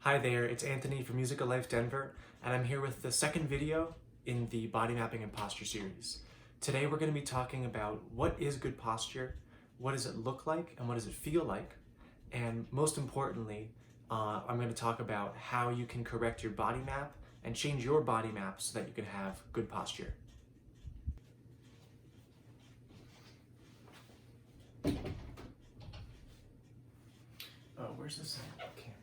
Hi there, it's Anthony from Music Alive Denver, and I'm here with the second video in the Body Mapping and Posture series. Today we're going to be talking about what is good posture, what does it look like, and what does it feel like, and most importantly, I'm going to talk about how you can correct your body map and change your body map so that you can have good posture. Oh, where's this camera?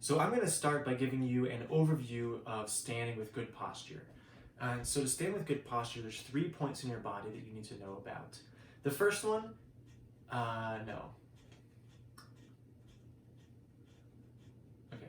So I'm going to start by giving you an overview of standing with good posture. And so to stand with good posture, there's 3 points in your body that you need to know about. The first one, no. Okay.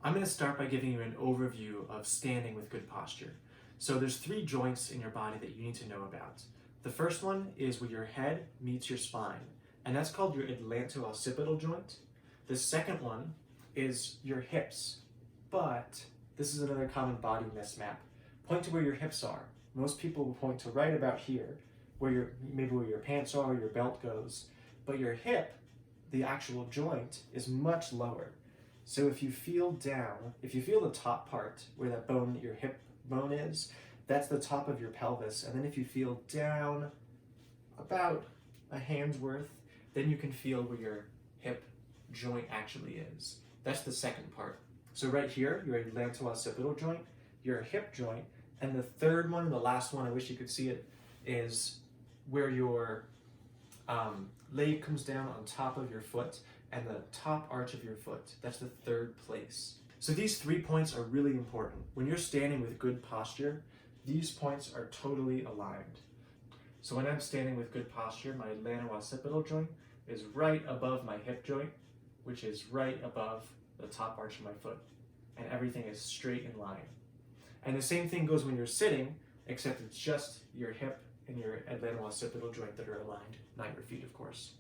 I'm going to start by giving you an overview of standing with good posture. So there's 3 joints in your body that you need to know about. The first one is where your head meets your spine, and that's called your atlanto-occipital joint. The second one is your hips, but this is another common body mismap. Point to where your hips are. Most people will point to right about here, maybe where your pants are or your belt goes, but your hip, the actual joint, is much lower. So if you feel down, if you feel the top part where that bone, your hip bone is, that's the top of your pelvis. And then if you feel down about a hand's worth, then you can feel where your hip joint actually is. That's the second part. So right here, your atlanto-occipital joint, your hip joint, and the third one, the last one, I wish you could see it, is where your leg comes down on top of your foot and the top arch of your foot. That's the third place. So these 3 points are really important. When you're standing with good posture, these points are totally aligned. So when I'm standing with good posture, my atlanto-occipital joint is right above my hip joint, which is right above the top arch of my foot. And everything is straight in line. And the same thing goes when you're sitting, except it's just your hip and your atlanto-occipital joint that are aligned, not your feet, of course.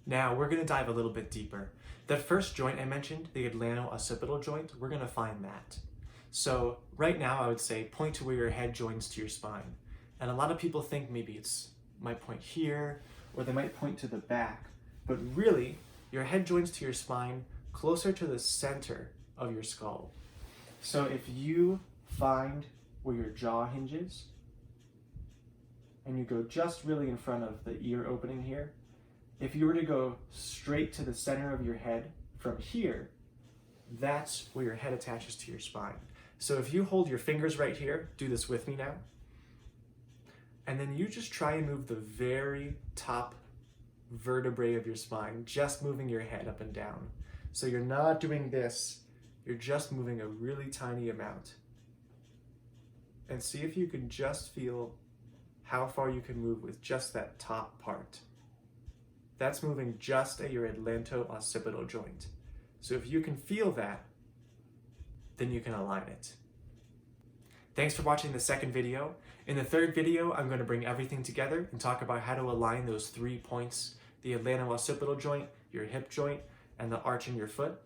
Now we're going to dive a little bit deeper. That first joint I mentioned, the atlanto-occipital joint, we're going to find that. So right now I would say point to where your head joins to your spine. And a lot of people think maybe it's might point here, or they might point to the back. But really, your head joins to your spine closer to the center of your skull. So if you find where your jaw hinges, and you go just really in front of the ear opening here, if you were to go straight to the center of your head from here, that's where your head attaches to your spine. So if you hold your fingers right here, do this with me now, and then you just try and move the very top vertebrae of your spine, just moving your head up and down. So you're not doing this, you're just moving a really tiny amount. And see if you can just feel how far you can move with just that top part. That's moving just at your atlanto-occipital joint. So if you can feel that, then you can align it. Thanks for watching the second video. In the third video, I'm going to bring everything together and talk about how to align those 3 points, the atlanto-occipital joint, your hip joint, and the arch in your foot,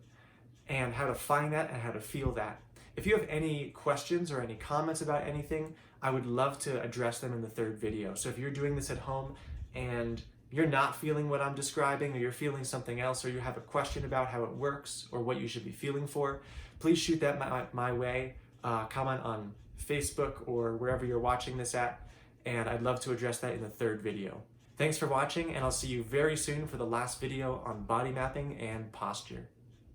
and how to find that and how to feel that. If you have any questions or any comments about anything, I would love to address them in the third video. So if you're doing this at home and you're not feeling what I'm describing, or you're feeling something else, or you have a question about how it works or what you should be feeling for, please shoot that my way. Comment on Facebook or wherever you're watching this at, and I'd love to address that in the third video. Thanks for watching, and I'll see you very soon for the last video on body mapping and posture.